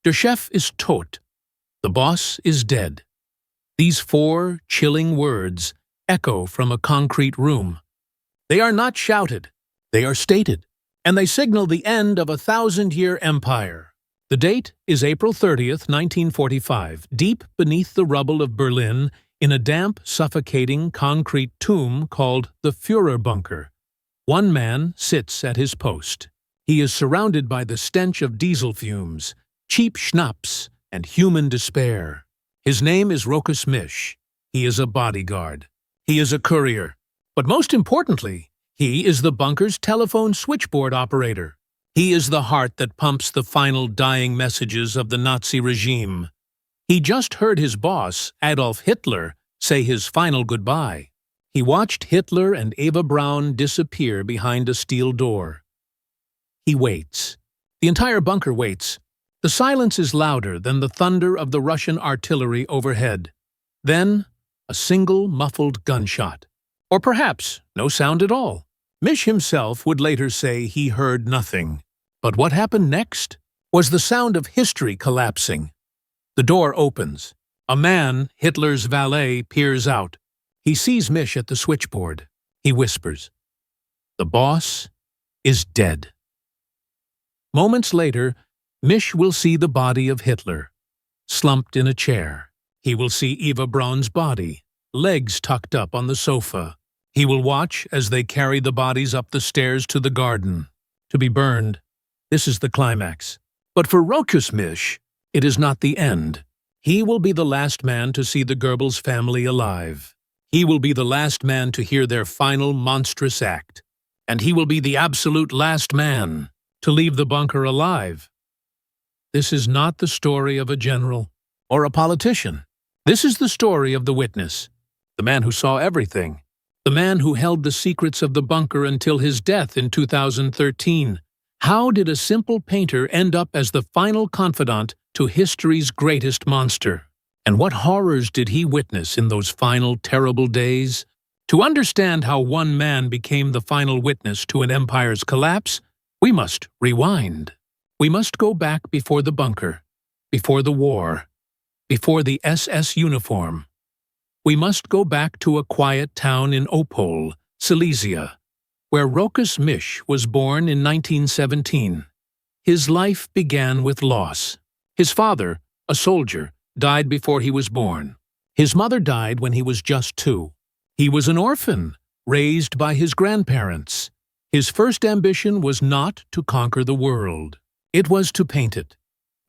Der Chef ist tot. The boss is dead. These 4 chilling words echo from a concrete room. They are not shouted, they are stated, and they signal the end of a 1,000-year empire. The date is April 30th, 1945, deep beneath the rubble of Berlin, in a damp, suffocating concrete tomb called the Führerbunker. One man sits at his post. He is surrounded by the stench of diesel fumes, cheap schnapps, and human despair. His name is Rochus Misch. He is a bodyguard. He is a courier. But most importantly, he is the bunker's telephone switchboard operator. He is the heart that pumps the final dying messages of the Nazi regime. He just heard his boss, Adolf Hitler, say his final goodbye. He watched Hitler and Eva Braun disappear behind a steel door. He waits. The entire bunker waits. The silence is louder than the thunder of the Russian artillery overhead. Then, a single muffled gunshot. Or perhaps no sound at all. Misch himself would later say he heard nothing. But what happened next was the sound of history collapsing. The door opens. A man, Hitler's valet, peers out. He sees Misch at the switchboard. He whispers, "The boss is dead." Moments later, Misch will see the body of Hitler, slumped in a chair. He will see Eva Braun's body, legs tucked up on the sofa. He will watch as they carry the bodies up the stairs to the garden, to be burned. This is the climax. But for Rochus Misch, it is not the end. He will be the last man to see the Goebbels family alive. He will be the last man to hear their final monstrous act. And he will be the absolute last man to leave the bunker alive. This is not the story of a general or a politician. This is the story of the witness, the man who saw everything, the man who held the secrets of the bunker until his death in 2013. How did a simple painter end up as the final confidant to history's greatest monster? And what horrors did he witness in those final terrible days? To understand how one man became the final witness to an empire's collapse, we must rewind. We must go back before the bunker, before the war, before the SS uniform. We must go back to a quiet town in Opole, Silesia, where Rochus Misch was born in 1917. His life began with loss. His father, a soldier, died before he was born. His mother died when he was just 2. He was an orphan, raised by his grandparents. His first ambition was not to conquer the world. It was to paint it.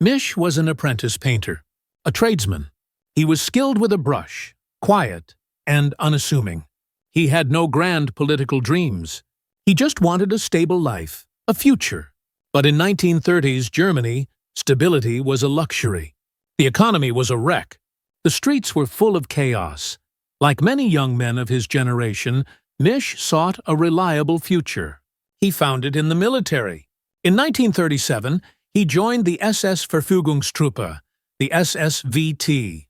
Misch was an apprentice painter, a tradesman. He was skilled with a brush, quiet and unassuming. He had no grand political dreams. He just wanted a stable life, a future. But in 1930s Germany, stability was a luxury. The economy was a wreck. The streets were full of chaos. Like many young men of his generation, Misch sought a reliable future. He found it in the military. In 1937, he joined the SS Verfügungstruppe, the SSVT.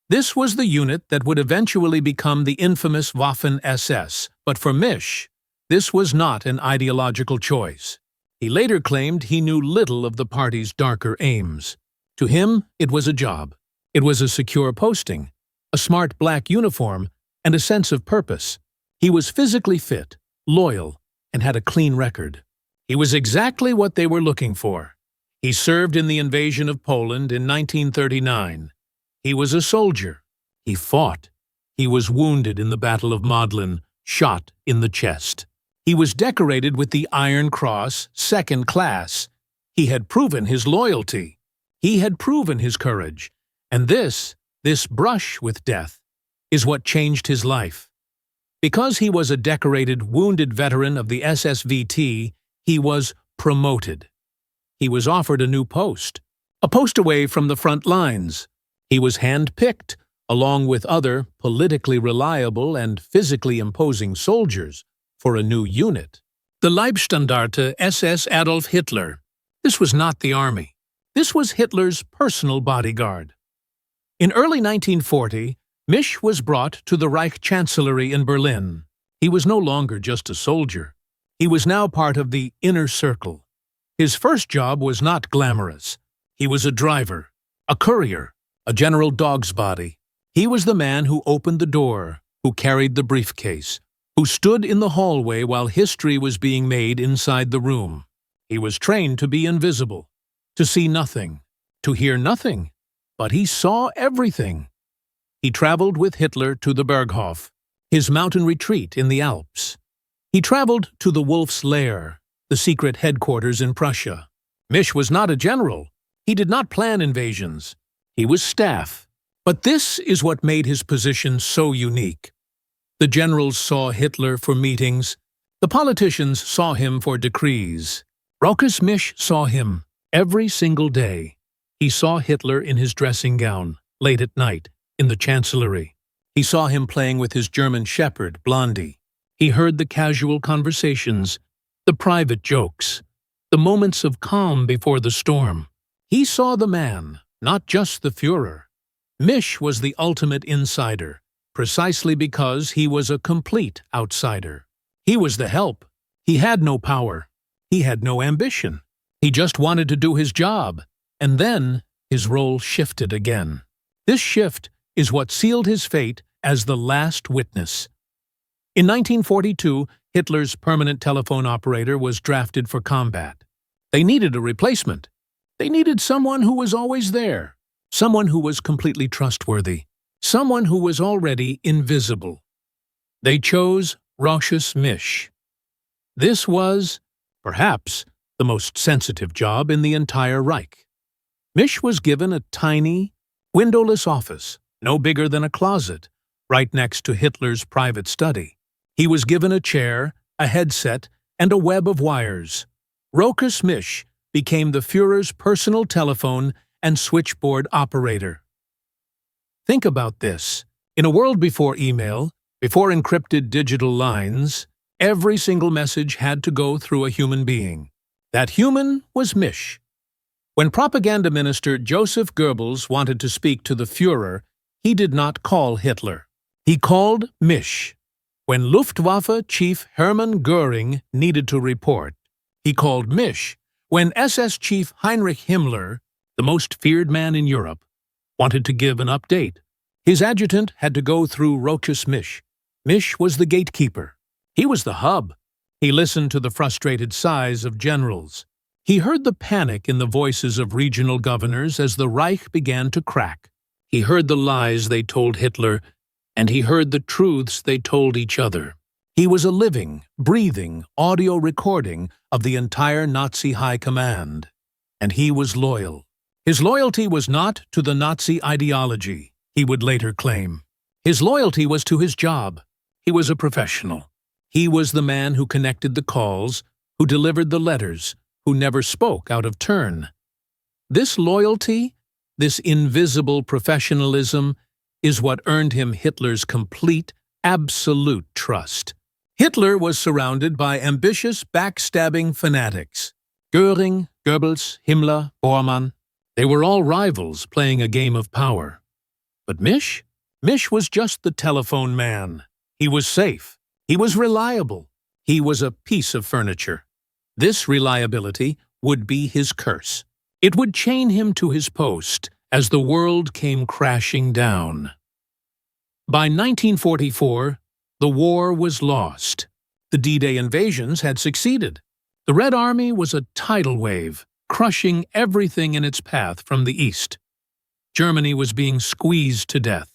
This was the unit that would eventually become the infamous Waffen-SS, but for Misch, this was not an ideological choice. He later claimed he knew little of the party's darker aims. To him, it was a job. It was a secure posting, a smart black uniform, and a sense of purpose. He was physically fit, loyal, and had a clean record. He was exactly what they were looking for. He served in the invasion of Poland in 1939. He was a soldier. He fought. He was wounded in the Battle of Modlin, shot in the chest. He was decorated with the Iron Cross, second class. He had proven his loyalty. He had proven his courage. And this brush with death, is what changed his life. Because he was a decorated, wounded veteran of the SSVT, he was promoted. He was offered a new post, a post away from the front lines. He was hand-picked, along with other politically reliable and physically imposing soldiers, for a new unit. The Leibstandarte SS Adolf Hitler. This was not the army. This was Hitler's personal bodyguard. In early 1940, Misch was brought to the Reich Chancellery in Berlin. He was no longer just a soldier. He was now part of the inner circle. His first job was not glamorous. He was a driver, a courier, a general dog's body. He was the man who opened the door, who carried the briefcase, who stood in the hallway while history was being made inside the room. He was trained to be invisible, to see nothing, to hear nothing, but he saw everything. He traveled with Hitler to the Berghof, his mountain retreat in the Alps. He traveled to the Wolf's Lair, the secret headquarters in Prussia. Misch was not a general. He did not plan invasions. He was staff. But this is what made his position so unique. The generals saw Hitler for meetings. The politicians saw him for decrees. Rochus Misch saw him every single day. He saw Hitler in his dressing gown, late at night, in the chancellery. He saw him playing with his German shepherd, Blondie. He heard the casual conversations, the private jokes, the moments of calm before the storm. He saw the man, not just the Führer. Misch was the ultimate insider, precisely because he was a complete outsider. He was the help. He had no power. He had no ambition. He just wanted to do his job, and then his role shifted again. This shift is what sealed his fate as the last witness. In 1942, Hitler's permanent telephone operator was drafted for combat. They needed a replacement. They needed someone who was always there, someone who was completely trustworthy, someone who was already invisible. They chose Rochus Misch. This was, perhaps, the most sensitive job in the entire Reich. Misch was given a tiny, windowless office, no bigger than a closet, right next to Hitler's private study. He was given a chair, a headset, and a web of wires. Rochus Misch became the Führer's personal telephone and switchboard operator. Think about this. In a world before email, before encrypted digital lines, every single message had to go through a human being. That human was Misch. When propaganda minister Joseph Goebbels wanted to speak to the Führer, he did not call Hitler. He called Misch. When Luftwaffe Chief Hermann Göring needed to report, he called Misch. When SS Chief Heinrich Himmler, the most feared man in Europe, wanted to give an update, his adjutant had to go through Rochus Misch. Misch was the gatekeeper. He was the hub. He listened to the frustrated sighs of generals. He heard the panic in the voices of regional governors as the Reich began to crack. He heard the lies they told Hitler, and he heard the truths they told each other. He was a living, breathing audio recording of the entire Nazi high command. And he was loyal. His loyalty was not to the Nazi ideology, he would later claim. His loyalty was to his job. He was a professional. He was the man who connected the calls, who delivered the letters, who never spoke out of turn. This loyalty, this invisible professionalism, is what earned him Hitler's complete, absolute trust. Hitler was surrounded by ambitious, backstabbing fanatics. Göring, Goebbels, Himmler, Bormann. They were all rivals playing a game of power. But Misch? Misch was just the telephone man. He was safe. He was reliable. He was a piece of furniture. This reliability would be his curse. It would chain him to his post as the world came crashing down. By 1944, the war was lost. The D-Day invasions had succeeded. The Red Army was a tidal wave, crushing everything in its path from the east. Germany was being squeezed to death.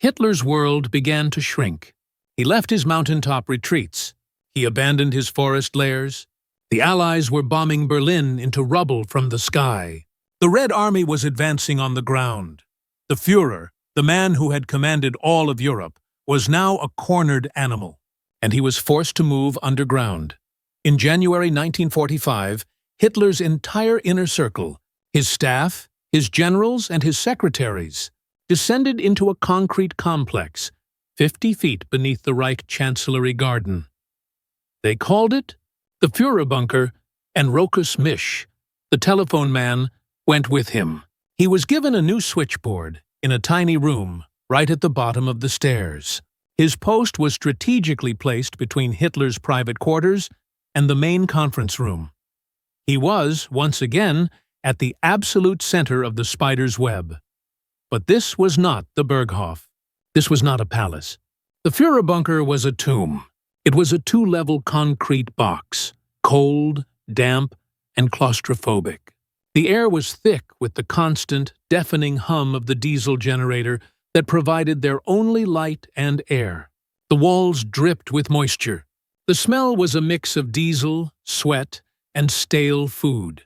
Hitler's world began to shrink. He left his mountaintop retreats. He abandoned his forest lairs. The Allies were bombing Berlin into rubble from the sky. The Red Army was advancing on the ground. The Führer, the man who had commanded all of Europe, was now a cornered animal, and he was forced to move underground. In January 1945, Hitler's entire inner circle, his staff, his generals, and his secretaries, descended into a concrete complex 50 feet beneath the Reich Chancellery Garden. They called it the Führerbunker, and Rochus Misch, the telephone man, went with him. He was given a new switchboard in a tiny room right at the bottom of the stairs. His post was strategically placed between Hitler's private quarters and the main conference room. He was, once again, at the absolute center of the spider's web. But this was not the Berghof. This was not a palace. The Führerbunker was a tomb. It was a two-level concrete box, cold, damp, and claustrophobic. The air was thick with the constant, deafening hum of the diesel generator that provided their only light and air. The walls dripped with moisture. The smell was a mix of diesel, sweat, and stale food.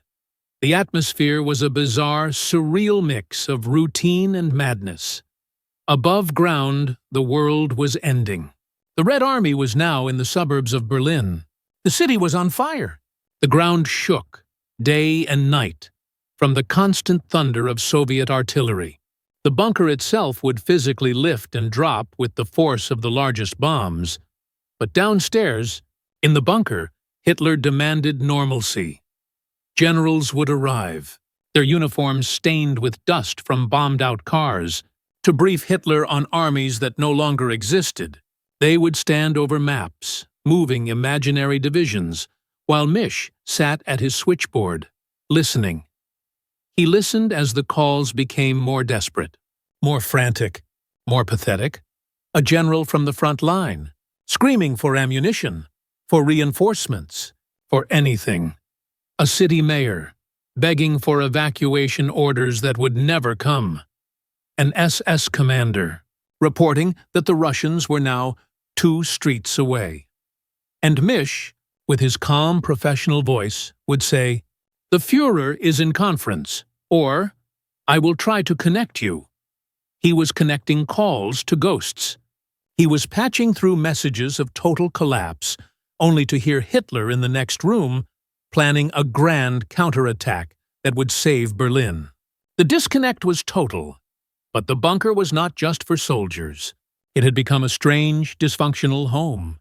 The atmosphere was a bizarre, surreal mix of routine and madness. Above ground, the world was ending. The Red Army was now in the suburbs of Berlin. The city was on fire. The ground shook, day and night, from the constant thunder of Soviet artillery. The bunker itself would physically lift and drop with the force of the largest bombs. But downstairs, in the bunker, Hitler demanded normalcy. Generals would arrive, their uniforms stained with dust from bombed-out cars, to brief Hitler on armies that no longer existed. They would stand over maps, moving imaginary divisions, while Misch sat at his switchboard, listening. He listened as the calls became more desperate, more frantic, more pathetic. A general from the front line, screaming for ammunition, for reinforcements, for anything. A city mayor, begging for evacuation orders that would never come. An SS commander, reporting that the Russians were now 2 streets away. And Misch, with his calm professional voice, would say, "The Führer is in conference," or, "I will try to connect you." He was connecting calls to ghosts. He was patching through messages of total collapse, only to hear Hitler in the next room planning a grand counterattack that would save Berlin. The disconnect was total, but the bunker was not just for soldiers. It had become a strange, dysfunctional home.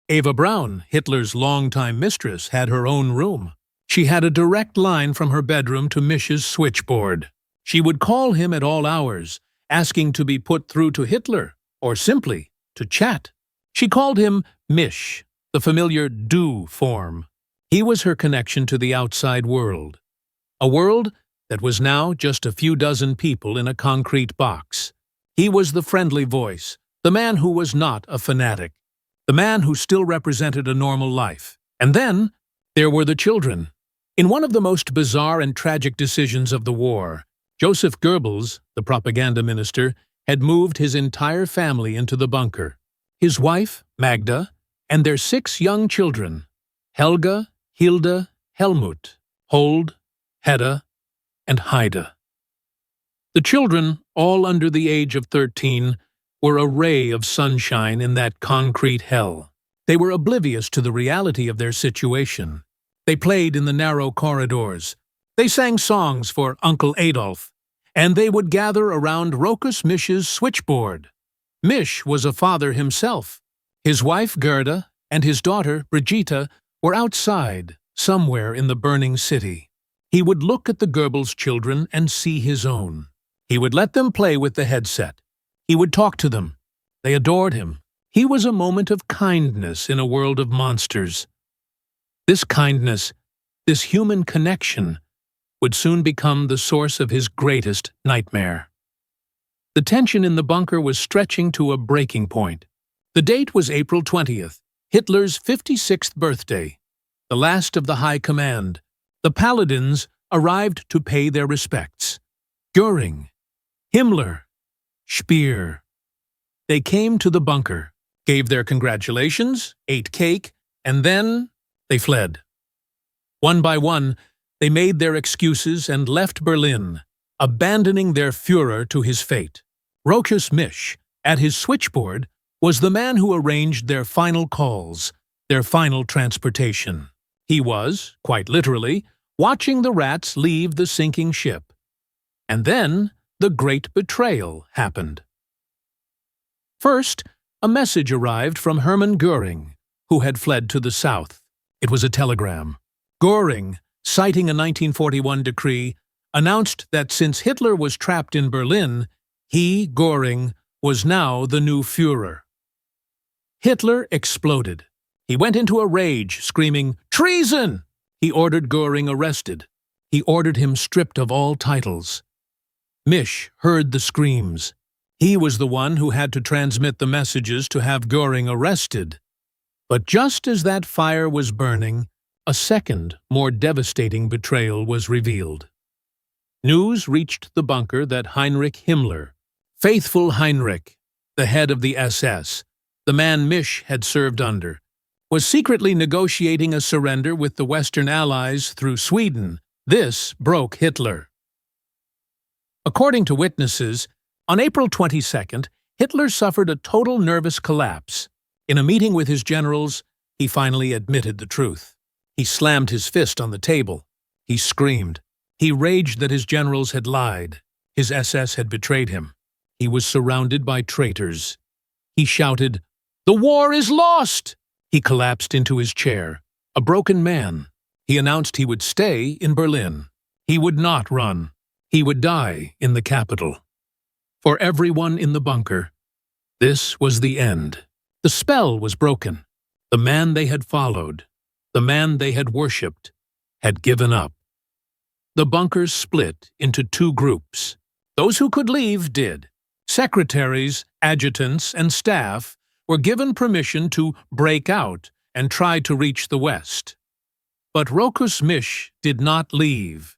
Eva Braun, Hitler's longtime mistress, had her own room. She had a direct line from her bedroom to Misch's switchboard. She would call him at all hours, asking to be put through to Hitler, or simply to chat. She called him Misch, the familiar du form. He was her connection to the outside world. A world that was now just a few dozen people in a concrete box. He was the friendly voice, the man who was not a fanatic, the man who still represented a normal life. And then there were the children. In one of the most bizarre and tragic decisions of the war, Joseph Goebbels, the propaganda minister, had moved his entire family into the bunker. His wife, Magda, and their 6 young children, Helga, Hilda, Helmut, Hold, Hedda, and Haida. The children, all under the age of 13, were a ray of sunshine in that concrete hell. They were oblivious to the reality of their situation. They played in the narrow corridors. They sang songs for Uncle Adolf, and they would gather around Rochus Misch's switchboard. Misch was a father himself. His wife Gerda and his daughter Brigitte were outside, somewhere in the burning city. He would look at the Goebbels children and see his own. He would let them play with the headset. He would talk to them. They adored him. He was a moment of kindness in a world of monsters. This kindness, this human connection, would soon become the source of his greatest nightmare. The tension in the bunker was stretching to a breaking point. The date was April 20th, Hitler's 56th birthday. The last of the high command, the paladins, arrived to pay their respects. Göring, Himmler, Speer. They came to the bunker, gave their congratulations, ate cake, and then they fled. One by one, they made their excuses and left Berlin, abandoning their Führer to his fate. Rochus Misch, at his switchboard, was the man who arranged their final calls, their final transportation. He was, quite literally, watching the rats leave the sinking ship. And then the great betrayal happened. First, a message arrived from Hermann Göring, who had fled to the south. It was a telegram. Göring, citing a 1941 decree, announced that since Hitler was trapped in Berlin, he, Göring, was now the new Führer. Hitler exploded. He went into a rage, screaming, "Treason!" He ordered Göring arrested. He ordered him stripped of all titles. Misch heard the screams. He was the one who had to transmit the messages to have Göring arrested. But just as that fire was burning, a second, more devastating betrayal was revealed. News reached the bunker that Heinrich Himmler, faithful Heinrich, the head of the SS, the man Misch had served under, was secretly negotiating a surrender with the Western Allies through Sweden. This broke Hitler. According to witnesses, on April 22nd, Hitler suffered a total nervous collapse. In a meeting with his generals, he finally admitted the truth. He slammed his fist on the table. He screamed. He raged that his generals had lied. His SS had betrayed him. He was surrounded by traitors. He shouted, "The war is lost!" He collapsed into his chair, a broken man. He announced he would stay in Berlin. He would not run. He would die in the capital. For everyone in the bunker, this was the end. The spell was broken. The man they had followed, the man they had worshipped, had given up. The bunkers split into two groups. Those who could leave did. Secretaries, adjutants, and staff were given permission to break out and try to reach the west. But Rochus Misch did not leave.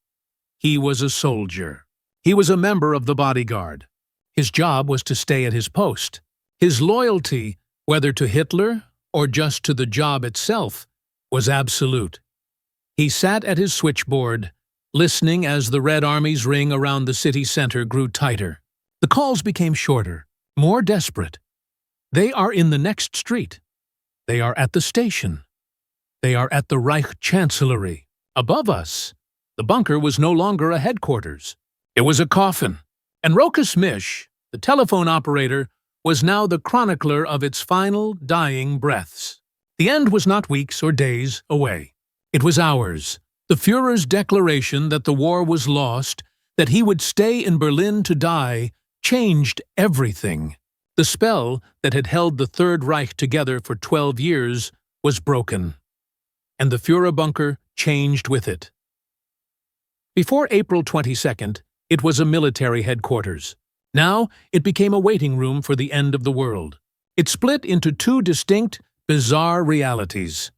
He was a soldier. He was a member of the bodyguard. His job was to stay at his post. His loyalty, whether to Hitler or just to the job itself, was absolute. He sat at his switchboard, listening as the Red Army's ring around the city center grew tighter. The calls became shorter, more desperate. They are in the next street. They are at the station. They are at the Reich Chancellery. Above us, the bunker was no longer a headquarters. It was a coffin. And Rochus Misch, the telephone operator, was now the chronicler of its final dying breaths. The end was not weeks or days away. It was hours. The Führer's declaration that the war was lost, that he would stay in Berlin to die, changed everything. The spell that had held the Third Reich together for 12 years was broken. And the Führerbunker changed with it. Before April 22nd, it was a military headquarters. Now it became a waiting room for the end of the world. It split into two distinct, bizarre realities.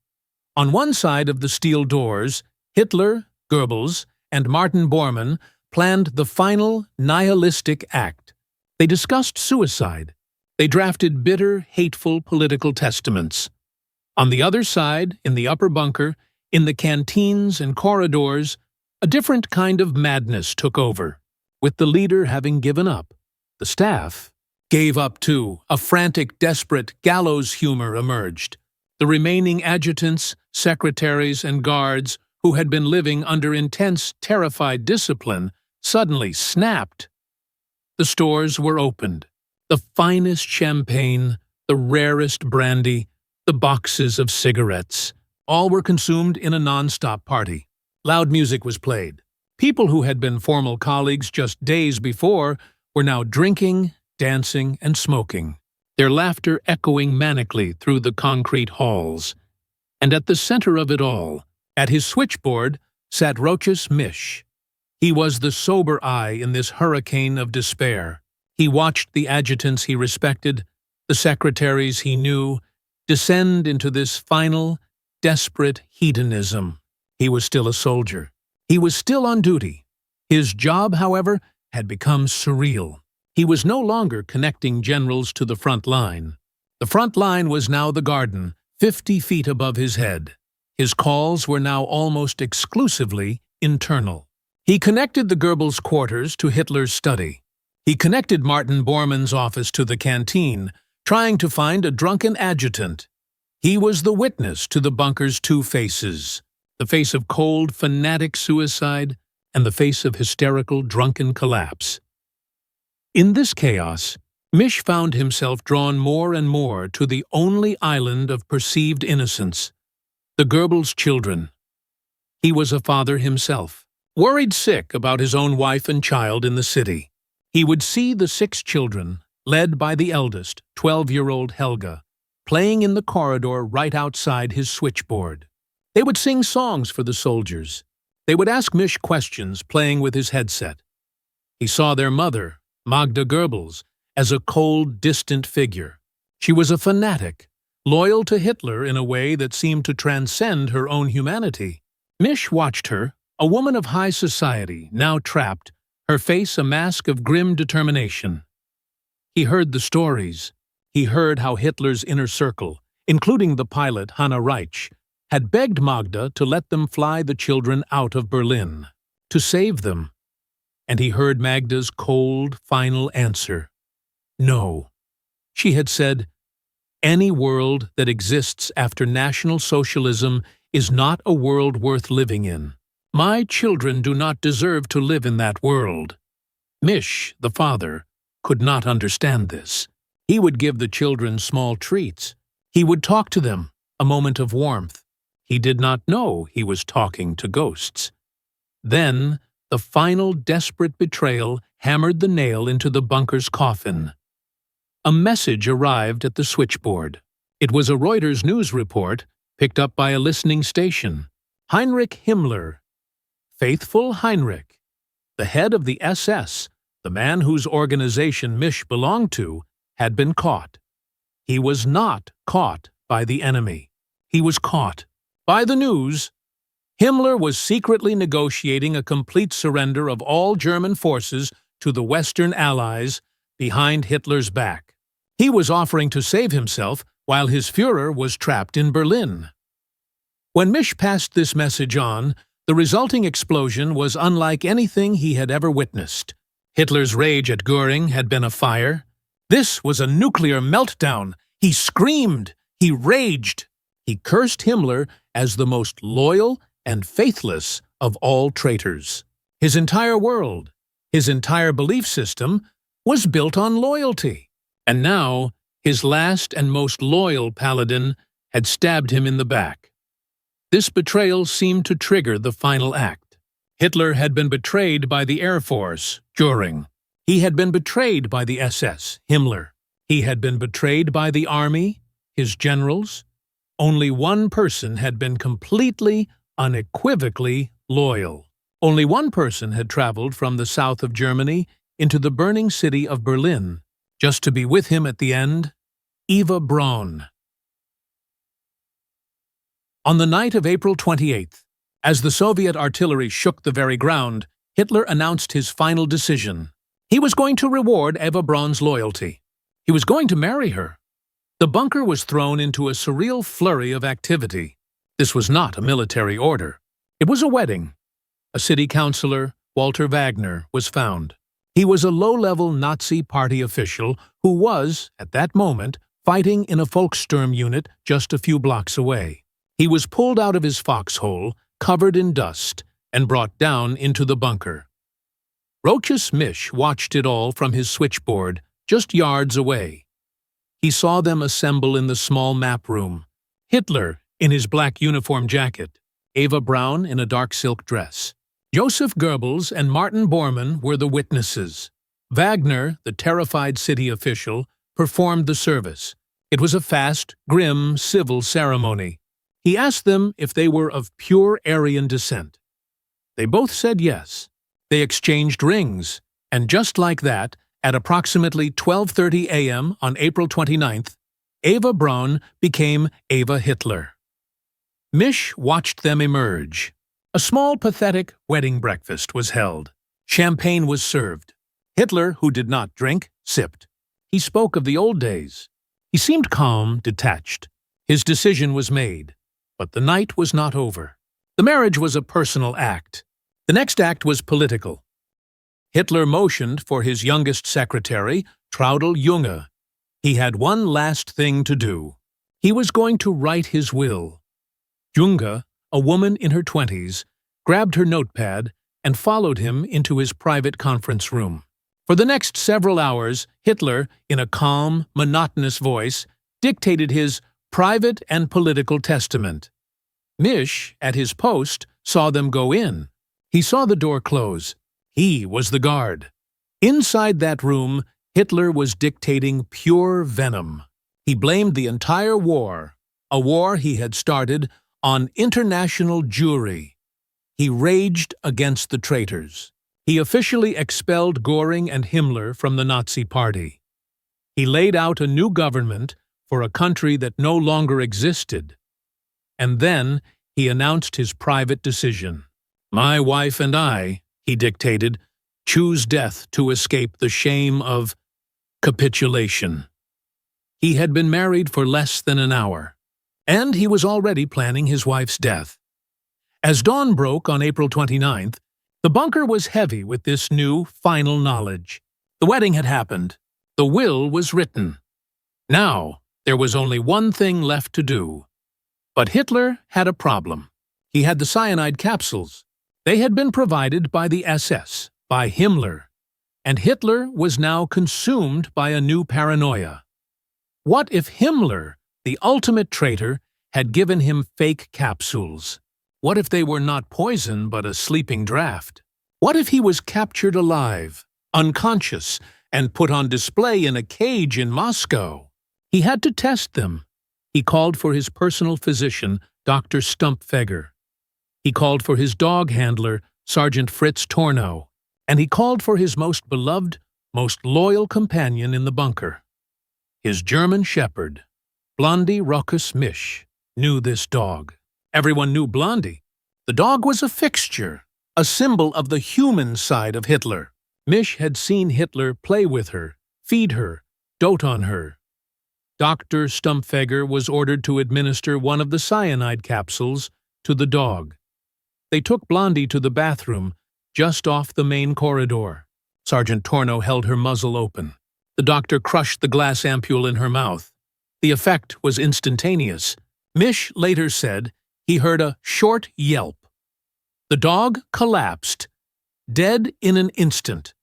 On one side of the steel doors, Hitler, Goebbels, and Martin Bormann planned the final nihilistic act. They discussed suicide. They drafted bitter, hateful political testaments. On the other side, in the upper bunker, in the canteens and corridors, a different kind of madness took over. With the leader having given up, the staff gave up too. A frantic, desperate gallows humor emerged. The remaining adjutants, secretaries, and guards who had been living under intense, terrified discipline suddenly snapped. The stores were opened. The finest champagne, the rarest brandy, the boxes of cigarettes, all were consumed in a non-stop party. Loud music was played. People who had been formal colleagues just days before were now drinking, dancing, and smoking, their laughter echoing manically through the concrete halls. And at the center of it all, at his switchboard, sat Rochus Misch. He was the sober eye in this hurricane of despair. He watched the adjutants he respected, the secretaries he knew, descend into this final, desperate hedonism. He was still a soldier. He was still on duty. His job, however, had become surreal. He was no longer connecting generals to the front line. The front line was now the garden, 50 feet above his head. His calls were now almost exclusively internal. He connected the Goebbels' quarters to Hitler's study. He connected Martin Bormann's office to the canteen, trying to find a drunken adjutant. He was the witness to the bunker's two faces, the face of cold, fanatic suicide and the face of hysterical, drunken collapse. In this chaos, Misch found himself drawn more and more to the only island of perceived innocence, the Goebbels' children. He was a father himself, worried sick about his own wife and child in the city. He would see the 6 children, led by the eldest, 12-year-old Helga, playing in the corridor right outside his switchboard. They would sing songs for the soldiers. They would ask Misch questions, playing with his headset. He saw their mother, Magda Goebbels, as a cold, distant figure. She was a fanatic, loyal to Hitler in a way that seemed to transcend her own humanity. Misch watched her, a woman of high society, now trapped, her face a mask of grim determination. He heard the stories. He heard how Hitler's inner circle, including the pilot Hanna Reich, had begged Magda to let them fly the children out of Berlin, to save them. And he heard Magda's cold, final answer. No. She had said, "Any world that exists after National Socialism is not a world worth living in. My children do not deserve to live in that world." Misch, the father, could not understand this. He would give the children small treats. He would talk to them, a moment of warmth. He did not know he was talking to ghosts. Then, the final desperate betrayal hammered the nail into the bunker's coffin. A message arrived at the switchboard. It was a Reuters news report picked up by a listening station. Heinrich Himmler, faithful Heinrich, the head of the SS, the man whose organization Misch belonged to, had been caught. He was not caught by the enemy. He was caught by the news. Himmler was secretly negotiating a complete surrender of all German forces to the Western Allies behind Hitler's back. He was offering to save himself while his Führer was trapped in Berlin. When Misch passed this message on, the resulting explosion was unlike anything he had ever witnessed. Hitler's rage at Göring had been a fire. This was a nuclear meltdown. He screamed. He raged. He cursed Himmler as the most loyal and faithless of all traitors. His entire world, his entire belief system, was built on loyalty. And now, his last and most loyal paladin had stabbed him in the back. This betrayal seemed to trigger the final act. Hitler had been betrayed by the Air Force, Göring. He had been betrayed by the SS, Himmler. He had been betrayed by the army, his generals. Only one person had been completely, unequivocally loyal. Only one person had traveled from the south of Germany into the burning city of Berlin, just to be with him at the end, Eva Braun. On the night of April 28th, as the Soviet artillery shook the very ground, Hitler announced his final decision. He was going to reward Eva Braun's loyalty. He was going to marry her. The bunker was thrown into a surreal flurry of activity. This was not a military order. It was a wedding. A city councillor, Walter Wagner, was found. He was a low-level Nazi party official who was, at that moment, fighting in a Volkssturm unit just a few blocks away. He was pulled out of his foxhole, covered in dust, and brought down into the bunker. Rochus Misch watched it all from his switchboard, just yards away. He saw them assemble in the small map room. Hitler in his black uniform jacket, Eva Braun in a dark silk dress. Joseph Goebbels and Martin Bormann were the witnesses. Wagner, the terrified city official, performed the service. It was a fast, grim, civil ceremony. He asked them if they were of pure Aryan descent. They both said yes. They exchanged rings, and just like that, at approximately 12:30 a.m. on April 29th, Eva Braun became Eva Hitler. Misch watched them emerge. A small, pathetic wedding breakfast was held. Champagne was served. Hitler, who did not drink, sipped. He spoke of the old days. He seemed calm, detached. His decision was made. But the night was not over. The marriage was a personal act. The next act was political. Hitler motioned for his youngest secretary, Traudl Junge. He had one last thing to do. He was going to write his will. Junge, a woman in her 20s, grabbed her notepad and followed him into his private conference room. For the next several hours, Hitler, in a calm, monotonous voice, dictated his private and political testament. Misch, at his post, saw them go in. He saw the door close. He was the guard. Inside that room, Hitler was dictating pure venom. He blamed the entire war, a war he had started, on international Jewry. he raged against the traitors. He officially expelled Göring and Himmler from the Nazi Party. He laid out a new government for a country that no longer existed. And then he announced his private decision. "My wife and I," he dictated, "choose death to escape the shame of capitulation." He had been married for less than an hour, and he was already planning his wife's death. As dawn broke on April 29th, the bunker was heavy with this new, final knowledge. The wedding had happened. The will was written. Now, there was only one thing left to do. But Hitler had a problem. He had the cyanide capsules. They had been provided by the SS, by Himmler, and Hitler was now consumed by a new paranoia. What if Himmler, the ultimate traitor, had given him fake capsules? What if they were not poison but a sleeping draft? What if he was captured alive, unconscious, and put on display in a cage in Moscow? He had to test them. He called for his personal physician, Dr. Stumpfegger. He called for his dog handler, Sergeant Fritz Tornow, and he called for his most beloved, most loyal companion in the bunker. His German shepherd, Blondie Rochus Misch, knew this dog. Everyone knew Blondie. The dog was a fixture, a symbol of the human side of Hitler. Misch had seen Hitler play with her, feed her, dote on her. Dr. Stumpfegger was ordered to administer one of the cyanide capsules to the dog. They took Blondie to the bathroom, just off the main corridor. Sergeant Tornow held her muzzle open. The doctor crushed the glass ampule in her mouth. The effect was instantaneous. Misch later said he heard a short yelp. The dog collapsed, dead in an instant.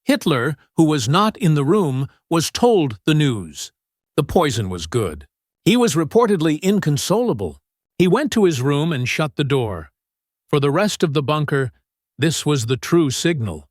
Hitler, who was not in the room, was told the news. The poison was good. He was reportedly inconsolable. He went to his room and shut the door. For the rest of the bunker, this was the true signal.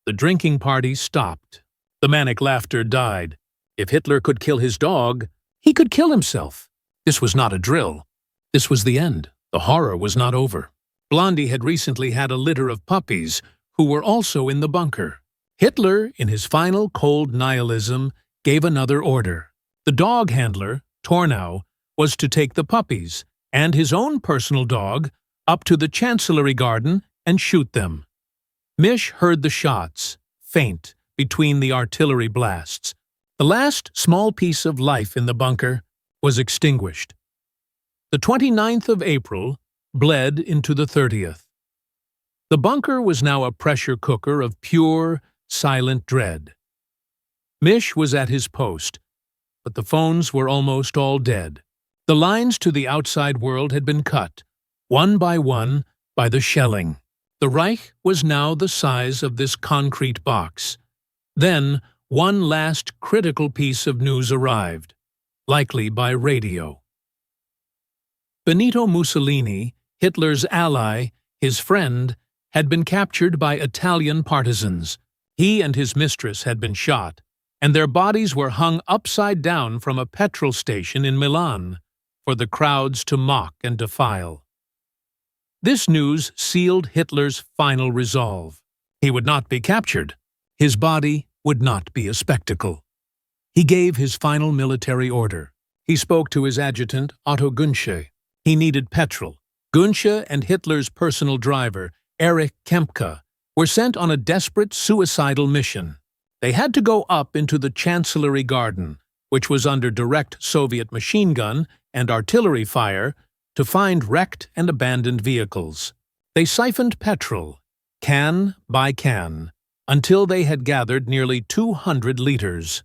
The drinking party stopped. The manic laughter died. If Hitler could kill his dog, he could kill himself. This was not a drill. This was the end. The horror was not over. Blondie had recently had a litter of puppies who were also in the bunker. Hitler, in his final cold nihilism, gave another order. The dog handler, Tornow, was to take the puppies and his own personal dog up to the Chancellery Garden and shoot them. Misch heard the shots, faint, between the artillery blasts. The last small piece of life in the bunker was extinguished. The 29th of April bled into the 30th. The bunker was now a pressure cooker of pure, silent dread. Misch was at his post, but the phones were almost all dead. The lines to the outside world had been cut, one, by the shelling. The Reich was now the size of this concrete box. Then, one last critical piece of news arrived, likely by radio. Benito Mussolini, Hitler's ally, his friend, had been captured by Italian partisans. He and his mistress had been shot, and their bodies were hung upside down from a petrol station in Milan for the crowds to mock and defile. This news sealed Hitler's final resolve. He would not be captured. His body would not be a spectacle. He gave his final military order. He spoke to his adjutant, Otto Günsche. He needed petrol. Günsche and Hitler's personal driver, Erich Kempka, were sent on a desperate suicidal mission. They had to go up into the Chancellery Garden, which was under direct Soviet machine gun and artillery fire, to find wrecked and abandoned vehicles. They siphoned petrol, can by can, until they had gathered nearly 200 liters.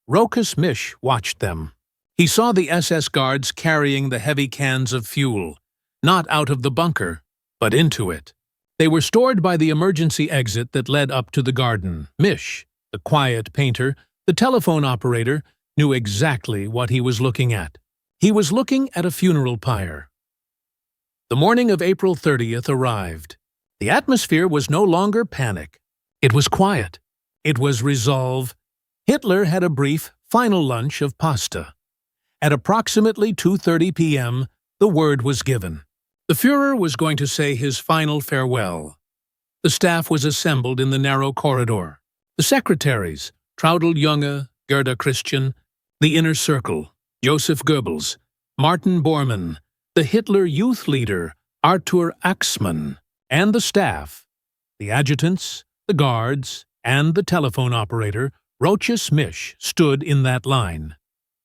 Rochus Misch watched them. He saw the SS guards carrying the heavy cans of fuel, not out of the bunker, but into it. They were stored by the emergency exit that led up to the garden. Misch, the quiet painter, the telephone operator, knew exactly what he was looking at. He was looking at a funeral pyre. The morning of April 30th arrived. The atmosphere was no longer panic. It was quiet. It was resolve. Hitler had a brief, final lunch of pasta. At approximately 2:30 p.m., the word was given. The Führer was going to say his final farewell. The staff was assembled in the narrow corridor. The secretaries, Traudl Junge, Gerda Christian, the inner circle, Joseph Goebbels, Martin Bormann, the Hitler youth leader, Arthur Axmann, and the staff, the adjutants, the guards, and the telephone operator, Rochus Misch, stood in that line.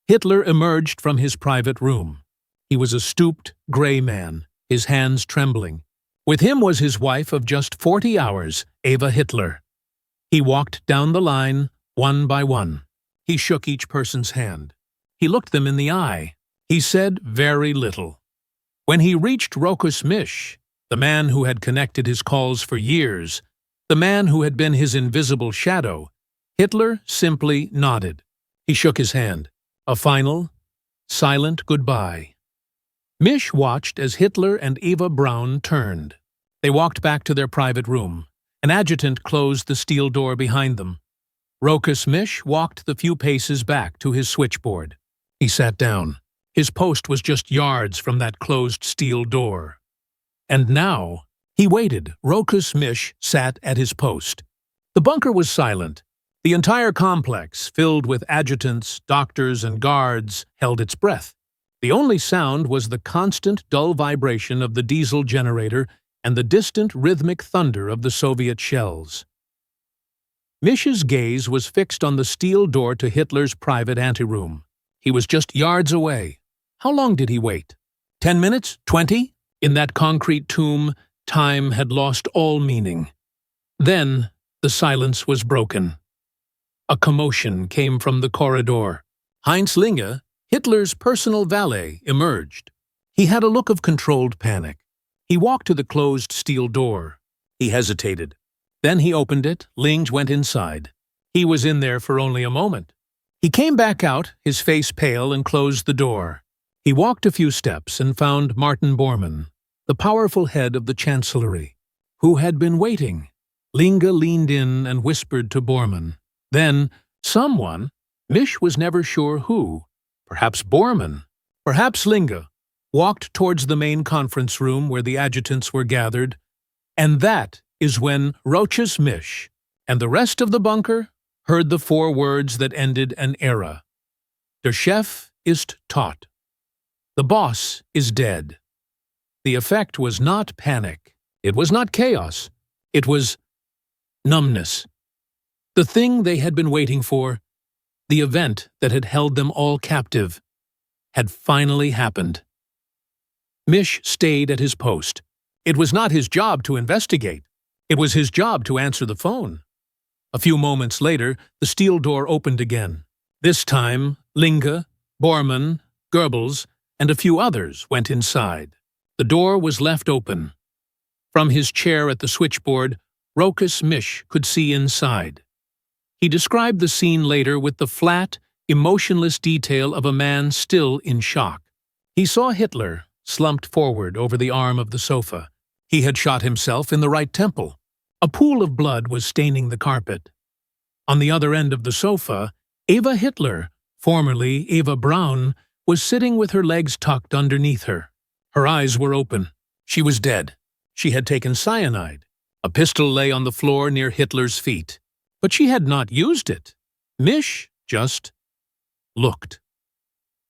Hitler emerged from his private room. He was a stooped, gray man, his hands trembling. With him was his wife of just 40 hours, Eva Hitler. He walked down the line, one by one. He shook each person's hand. He looked them in the eye. He said very little. When he reached Rochus Misch, the man who had connected his calls for years, the man who had been his invisible shadow, Hitler simply nodded. He shook his hand. A final, silent goodbye. Misch watched as Hitler and Eva Braun turned. They walked back to their private room. An adjutant closed the steel door behind them. Rochus Misch walked the few paces back to his switchboard. He sat down. His post was just yards from that closed steel door. And now, he waited. Rochus Misch sat at his post. The bunker was silent. The entire complex, filled with adjutants, doctors, and guards, held its breath. The only sound was the constant dull vibration of the diesel generator and the distant rhythmic thunder of the Soviet shells. Misch's gaze was fixed on the steel door to Hitler's private anteroom. He was just yards away. How long did he wait? 10 minutes? 20? In that concrete tomb, time had lost all meaning. Then, the silence was broken. A commotion came from the corridor. Heinz Linge, Hitler's personal valet, emerged. He had a look of controlled panic. He walked to the closed steel door. He hesitated. Then he opened it. Linge went inside. He was in there for only a moment. He came back out, his face pale, and closed the door. He walked a few steps and found Martin Bormann, the powerful head of the Chancellery, who had been waiting. Linge leaned in and whispered to Bormann. Then, someone, Misch was never sure who, perhaps Bormann, perhaps Linge, walked towards the main conference room where the adjutants were gathered, and that is when Rochus Misch and the rest of the bunker heard the 4 words that ended an era. Der Chef ist tot. The boss is dead. The effect was not panic. It was not chaos. It was numbness. The thing they had been waiting for, the event that had held them all captive, had finally happened. Misch stayed at his post. It was not his job to investigate. It was his job to answer the phone. A few moments later, the steel door opened again. This time, Linge, Bormann, Goebbels, and a few others went inside. The door was left open. From his chair at the switchboard, Rochus Misch could see inside. He described the scene later with the flat, emotionless detail of a man still in shock. He saw Hitler, slumped forward over the arm of the sofa. He had shot himself in the right temple. A pool of blood was staining the carpet. On the other end of the sofa, Eva Hitler, formerly Eva Braun, was sitting with her legs tucked underneath her. Her eyes were open. She was dead. She had taken cyanide. A pistol lay on the floor near Hitler's feet. But she had not used it. Misch just looked.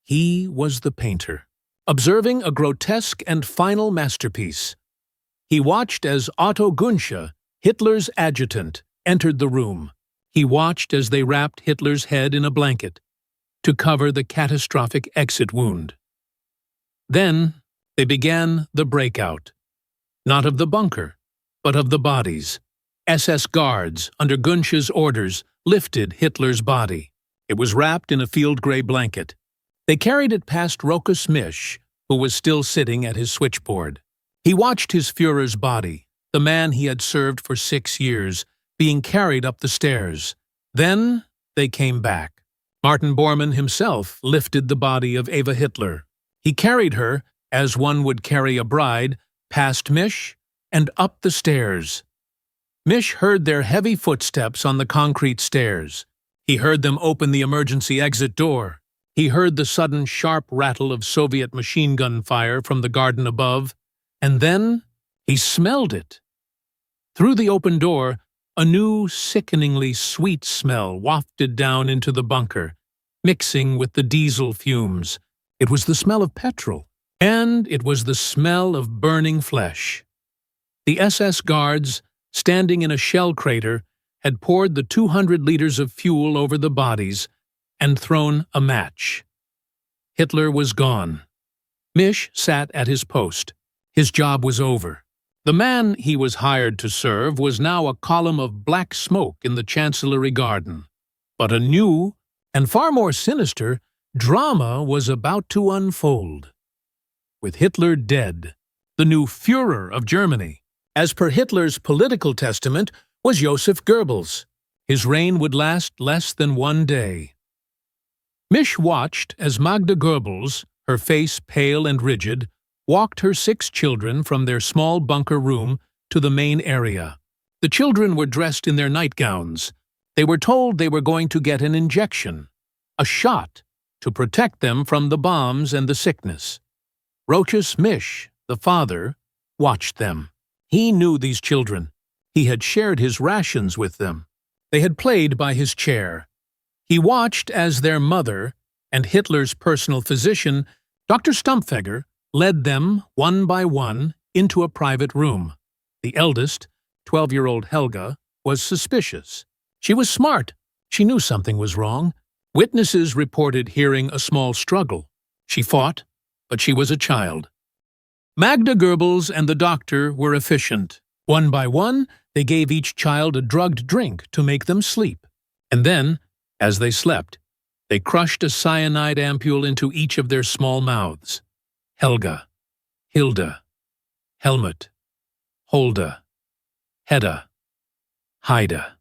He was the painter, observing a grotesque and final masterpiece. He watched as Otto Günsche, Hitler's adjutant, entered the room. He watched as they wrapped Hitler's head in a blanket to cover the catastrophic exit wound. Then they began the breakout, not of the bunker, but of the bodies. SS guards, under Günsche's orders, lifted Hitler's body. It was wrapped in a field-gray blanket. They carried it past Rochus Misch, who was still sitting at his switchboard. He watched his Führer's body, the man he had served for 6 years, being carried up the stairs. Then they came back. Martin Bormann himself lifted the body of Eva Hitler. He carried her, as one would carry a bride, past Misch and up the stairs. Misch heard their heavy footsteps on the concrete stairs. He heard them open the emergency exit door. He heard the sudden sharp rattle of Soviet machine gun fire from the garden above. And then he smelled it. Through the open door, a new, sickeningly sweet smell wafted down into the bunker, mixing with the diesel fumes. It was the smell of petrol, and it was the smell of burning flesh. The SS guards, standing in a shell crater, had poured the 200 liters of fuel over the bodies and thrown a match. Hitler was gone. Misch sat at his post. His job was over. The man he was hired to serve was now a column of black smoke in the Chancellery garden. But a new, and far more sinister, drama was about to unfold. With Hitler dead, the new Führer of Germany, as per Hitler's political testament, was Joseph Goebbels. His reign would last less than 1 day. Misch watched as Magda Goebbels, her face pale and rigid, walked her 6 children from their small bunker room to the main area. The children were dressed in their nightgowns. They were told they were going to get an injection, a shot, to protect them from the bombs and the sickness. Rochus Misch, the father, watched them. He knew these children. He had shared his rations with them. They had played by his chair. He watched as their mother and Hitler's personal physician, Dr. Stumpfegger, led them, one by one, into a private room. The eldest, 12-year-old Helga, was suspicious. She was smart. She knew something was wrong. Witnesses reported hearing a small struggle. She fought, but she was a child. Magda Goebbels and the doctor were efficient. One by one, they gave each child a drugged drink to make them sleep. And then, as they slept, they crushed a cyanide ampule into each of their small mouths. Helga, Hilda, Helmut, Holda, Hedda, Haida.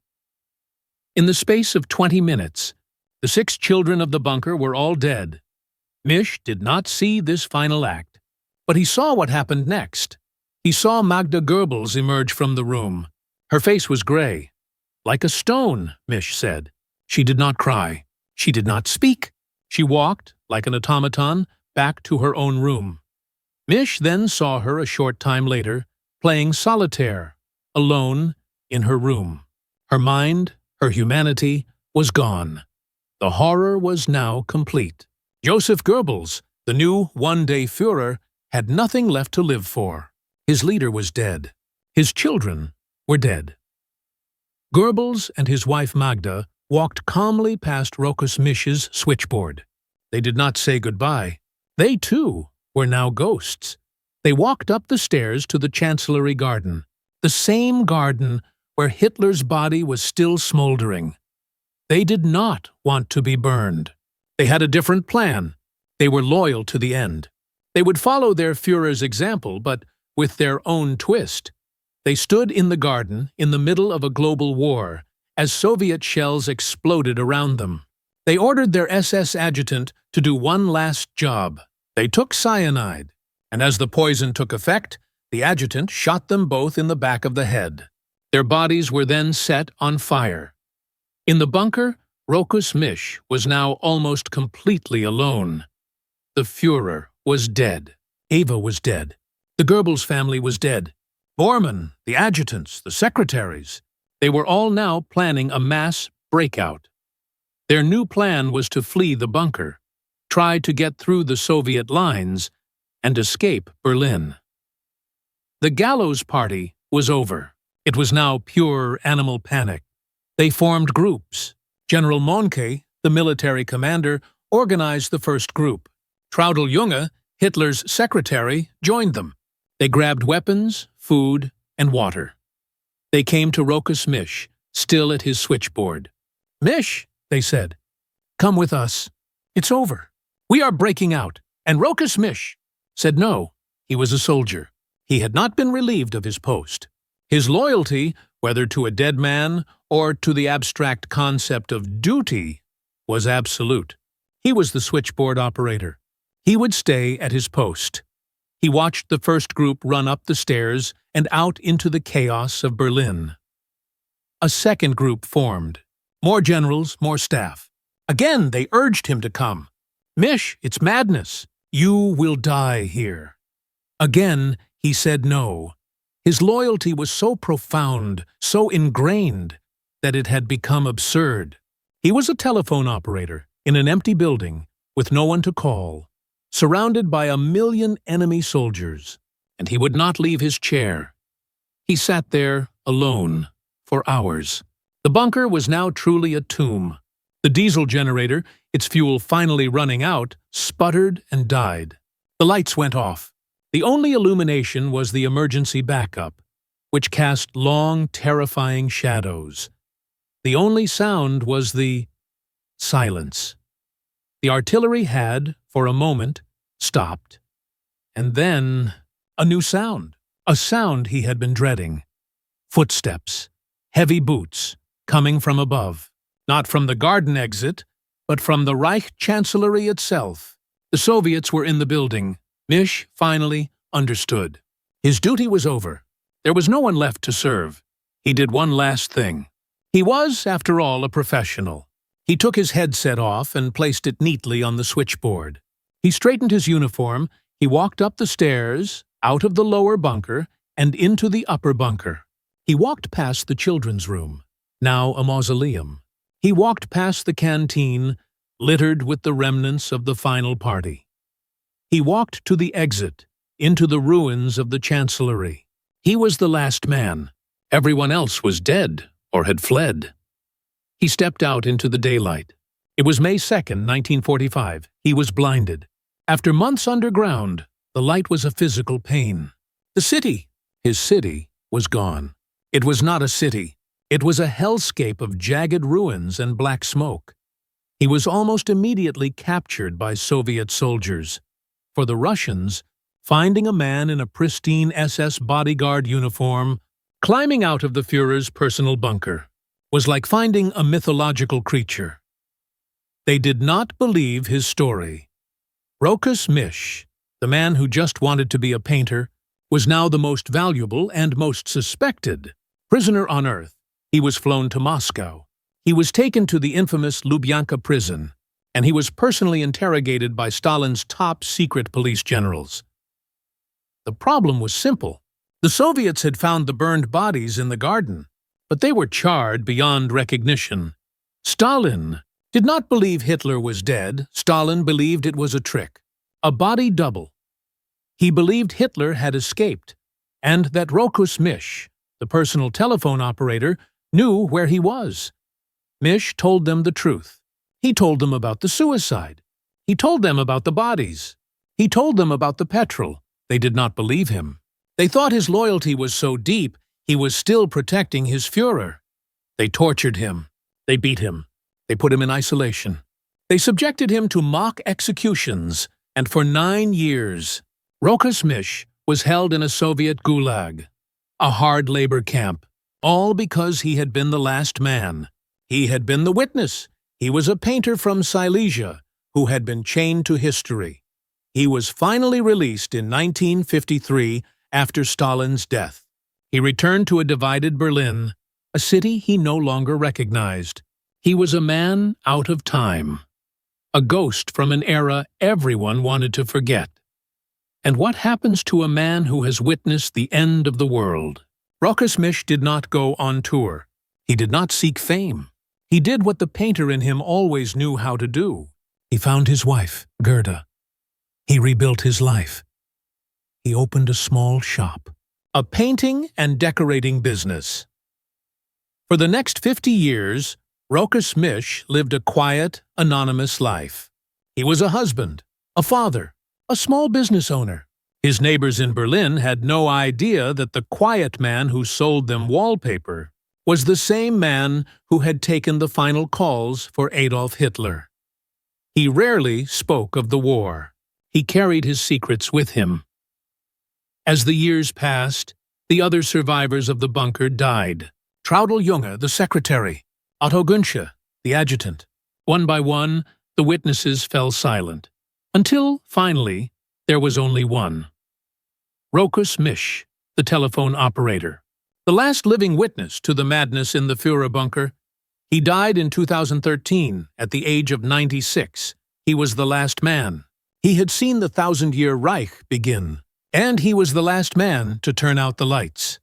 In the space of 20 minutes, the 6 children of the bunker were all dead. Misch did not see this final act, but he saw what happened next. He saw Magda Goebbels emerge from the room. Her face was gray. Like a stone, Misch said. She did not cry. She did not speak. She walked, like an automaton, back to her own room. Misch then saw her a short time later, playing solitaire, alone, in her room. Her mind, her humanity, was gone. The horror was now complete. Joseph Goebbels, the new one-day Führer, had nothing left to live for. His leader was dead. His children were dead. Goebbels and his wife Magda walked calmly past Rochus Misch's switchboard. They did not say goodbye. They, too, were now ghosts. They walked up the stairs to the Chancellery garden, the same garden where Hitler's body was still smoldering. They did not want to be burned. They had a different plan. They were loyal to the end. They would follow their Führer's example, but with their own twist. They stood in the garden in the middle of a global war as Soviet shells exploded around them. They ordered their SS adjutant to do one last job. They took cyanide, and as the poison took effect, the adjutant shot them both in the back of the head. Their bodies were then set on fire. In the bunker, Rochus Misch was now almost completely alone. The Führer was dead. Eva was dead. The Goebbels family was dead. Bormann, the adjutants, the secretaries. They were all now planning a mass breakout. Their new plan was to flee the bunker, try to get through the Soviet lines, and escape Berlin. The gallows party was over. It was now pure animal panic. They formed groups. General Mohnke, the military commander, organized the first group. Traudl Junge, Hitler's secretary, joined them. They grabbed weapons, food, and water. They came to Rochus Misch, still at his switchboard. "Misch," they said, "come with us. It's over. We are breaking out." And Rochus Misch said no. He was a soldier. He had not been relieved of his post. His loyalty, whether to a dead man or to the abstract concept of duty, was absolute. He was the switchboard operator. He would stay at his post. He watched the first group run up the stairs and out into the chaos of Berlin. A second group formed. More generals, more staff. Again, they urged him to come. "Misch, it's madness. You will die here." Again, he said no. His loyalty was so profound, so ingrained, that it had become absurd. He was a telephone operator in an empty building with no one to call, surrounded by 1,000,000 enemy soldiers, and he would not leave his chair. He sat there alone for hours. The bunker was now truly a tomb. The diesel generator, its fuel finally running out, sputtered and died. The lights went off. The only illumination was the emergency backup, which cast long, terrifying shadows. The only sound was the silence. The artillery had, for a moment, stopped. And then a new sound, a sound he had been dreading. Footsteps, heavy boots, coming from above. Not from the garden exit, but from the Reich Chancellery itself. The Soviets were in the building. Misch finally understood. His duty was over. There was no one left to serve. He did one last thing. He was, after all, a professional. He took his headset off and placed it neatly on the switchboard. He straightened his uniform, he walked up the stairs, out of the lower bunker, and into the upper bunker. He walked past the children's room, now a mausoleum. He walked past the canteen, littered with the remnants of the final party. He walked to the exit, into the ruins of the Chancellery. He was the last man. Everyone else was dead or had fled. He stepped out into the daylight. It was May 2nd, 1945. He was blinded. After months underground, the light was a physical pain. The city, his city, was gone. It was not a city. It was a hellscape of jagged ruins and black smoke. He was almost immediately captured by Soviet soldiers. For the Russians, finding a man in a pristine SS bodyguard uniform, climbing out of the Führer's personal bunker, was like finding a mythological creature. They did not believe his story. Rochus Misch, the man who just wanted to be a painter, was now the most valuable and most suspected prisoner on earth. He was flown to Moscow. He was taken to the infamous Lubyanka prison, and he was personally interrogated by Stalin's top secret police generals. The problem was simple. The Soviets had found the burned bodies in the garden, but they were charred beyond recognition. Stalin did not believe Hitler was dead. Stalin believed it was a trick, a body double. He believed Hitler had escaped, and that Rochus Misch, the personal telephone operator, knew where he was. Misch told them the truth. He told them about the suicide. He told them about the bodies. He told them about the petrol. They did not believe him. They thought his loyalty was so deep, he was still protecting his Führer. They tortured him. They beat him. They put him in isolation. They subjected him to mock executions, and for 9 years, Rochus Misch was held in a Soviet Gulag, a hard labor camp, all because he had been the last man. He had been the witness. He was a painter from Silesia who had been chained to history. He was finally released in 1953 after Stalin's death. He returned to a divided Berlin, a city he no longer recognized. He was a man out of time, a ghost from an era everyone wanted to forget. And what happens to a man who has witnessed the end of the world? Rochus Misch did not go on tour. He did not seek fame. He did what the painter in him always knew how to do. He found his wife, Gerda. He rebuilt his life. He opened a small shop, a painting and decorating business. For the next 50 years, Rochus Misch lived a quiet, anonymous life. He was a husband, a father, a small business owner. His neighbors in Berlin had no idea that the quiet man who sold them wallpaper was the same man who had taken the final calls for Adolf Hitler. He rarely spoke of the war. He carried his secrets with him. As the years passed, the other survivors of the bunker died. Traudl Junge, the secretary, Otto Günsche, the adjutant. One by one, the witnesses fell silent, until, finally, there was only one. Rochus Misch, the telephone operator, the last living witness to the madness in the Führerbunker. He died in 2013 at the age of 96. He was the last man. He had seen the 1,000-year Reich begin. And he was the last man to turn out the lights.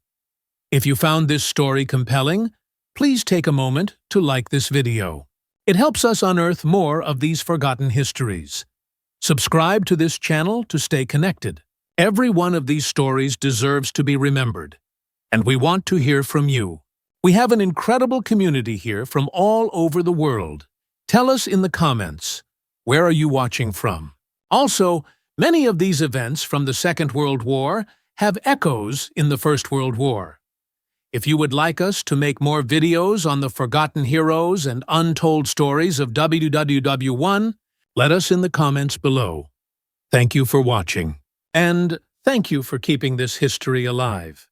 If you found this story compelling, please take a moment to like this video. It helps us unearth more of these forgotten histories. Subscribe to this channel to stay connected. Every one of these stories deserves to be remembered, and we want to hear from you. We have an incredible community here from all over the world. Tell us in the comments, where are you watching from? Also, many of these events from the Second World War have echoes in the First World War. If you would like us to make more videos on the forgotten heroes and untold stories of WWW1, let us in the comments below. Thank you for watching, and thank you for keeping this history alive.